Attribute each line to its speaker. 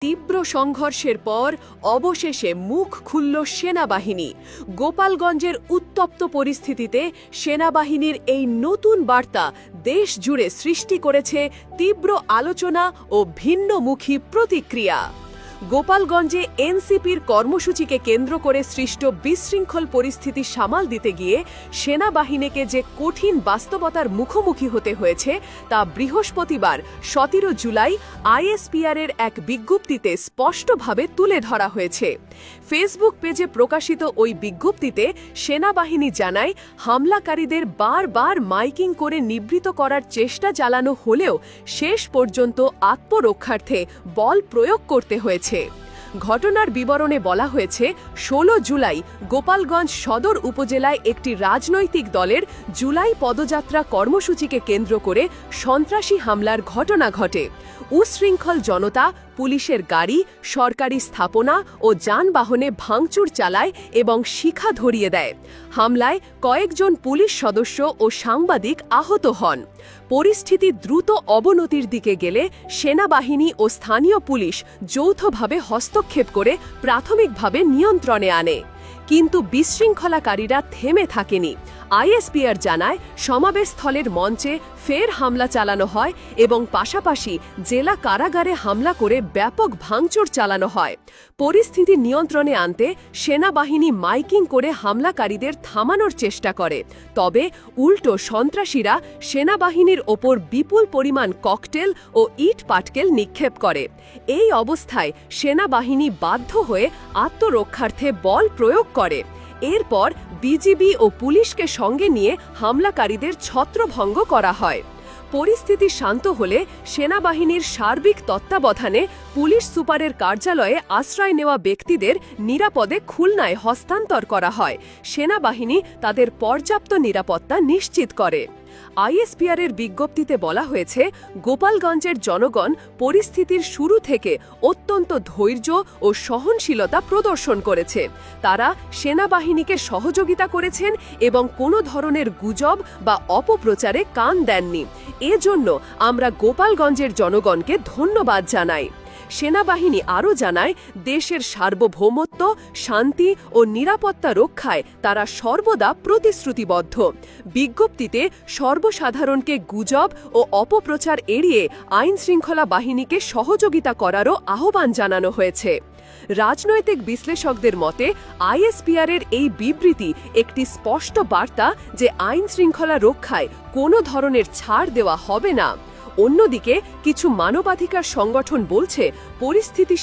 Speaker 1: তীব্র সংঘর্ষের পর অবশেষে মুখ খুলল সেনাবাহিনী। গোপালগঞ্জের উত্তপ্ত পরিস্থিতিতে সেনাবাহিনীর এই নতুন বার্তা দেশ জুড়ে সৃষ্টি করেছে তীব্র আলোচনা ও ভিন্নমুখী প্রতিক্রিয়া। গোপালগঞ্জে এনসিপির কর্মসূচিকে কেন্দ্র করে সৃষ্ট বিশৃঙ্খল পরিস্থিতি সামাল দিতে গিয়ে সেনাবাহিনীকে যে কঠিন বাস্তবতার মুখোমুখি হতে হয়েছে তা বৃহস্পতিবার 17 জুলাই আইএসপিআরের এক বিজ্ঞপ্তিতে স্পষ্টভাবে তুলে ধরা হয়েছে। ফেসবুক পেজে প্রকাশিত ওই বিজ্ঞপ্তিতে সেনাবাহিনী জানায়, হামলাকারীদের বারবার মাইকিং করে নিবৃত করার চেষ্টা চালানো হলেও শেষ পর্যন্ত আত্মরক্ষার্থে বল প্রয়োগ করতে হয়েছে। ঘটনার বিবরণে বলা হয়েছে, 16 জুলাই গোপালগঞ্জ সদর উপজেলায় একটি রাজনৈতিক দলের জুলাই পদযাত্রা কর্মসূচিকে কেন্দ্র করে সন্ত্রাসী হামলার ঘটনা ঘটে। উশৃঙ্খল জনতা পুলিশের গাড়ি, সরকারি স্থাপনা ও যানবাহনে ভাঙচুর চালায় এবং শিখা ধরিয়ে দেয়। হামলায় কয়েকজন পুলিশ সদস্য ও সাংবাদিক আহত হন। পরিস্থিতি দ্রুত অবনতির দিকে গেলে সেনাবাহিনী ও স্থানীয় পুলিশ যৌথভাবে হস্তক্ষেপ করে প্রাথমিকভাবে নিয়ন্ত্রণে আনে। কিন্তু বিশৃঙ্খলাকারীরা থেমে থাকেনি। আইএসপিআর জানায়, সমাবেশস্থলের মঞ্চে ফের হামলা চালানো হয় এবং পাশাপাশি জেলা কারাগারে হামলা করে ব্যাপক ভাঙচুর চালানো হয়। পরিস্থিতি নিয়ন্ত্রণে আনতে সেনাবাহিনী মাইকিং করে হামলাকারীদের থামানোর চেষ্টা করে, তবে উল্টো সন্ত্রাসীরা সেনাবাহিনীর ওপর বিপুল পরিমাণ ককটেল ও ইট পাটকেল নিক্ষেপ করে। এই অবস্থায় সেনাবাহিনী বাধ্য হয়ে আত্মরক্ষার্থে বল প্রয়োগ করে। এরপর বিজিবি ও পুলিশকে সঙ্গে নিয়ে হামলাকারীদের ছত্রভঙ্গ করা হয়। পরিস্থিতি শান্ত হলে সেনাবাহিনীর সার্বিক তত্ত্বাবধানে পুলিশ সুপারের কার্যালয়ে আশ্রয় নেওয়া ব্যক্তিদের নিরাপদে খুলনায় হস্তান্তর করা হয়। সেনাবাহিনী তাদের পর্যাপ্ত নিরাপত্তা নিশ্চিত করে। আইএসপিআরের বিজ্ঞপ্তিতে বলা হয়েছে, গোপালগঞ্জের জনগণ পরিস্থিতির শুরু থেকে অত্যন্ত ধৈর্য ও সহনশীলতা প্রদর্শন করেছে। তারা সেনাবাহিনীকে সহযোগিতা করেছেন এবং কোনো ধরনের গুজব বা অপপ্রচারে কান দেননি। এজন্য আমরা গোপালগঞ্জের জনগণকে ধন্যবাদ জানাই। সেনাবাহিনী আরও জানায়, দেশের সার্বভৌমত্ব, শান্তি ও নিরাপত্তা রক্ষায় তারা সর্বদা প্রতিশ্রুতিবদ্ধ। বিজ্ঞপ্তিতে সর্বসাধারণকে গুজব ও অপপ্রচার এড়িয়ে আইনশৃঙ্খলা বাহিনীকে সহযোগিতা করারও আহ্বান জানানো হয়েছে। রাজনৈতিক বিশ্লেষকদের মতে আইএসপিআরের এই বিবৃতি একটি স্পষ্ট বার্তা যে আইনশৃঙ্খলা রক্ষায় কোনো ধরনের ছাড় দেওয়া হবে না। অন্যদিকে কিছু মানবাধিকার সংগঠন বলছে, পরিস্থিতি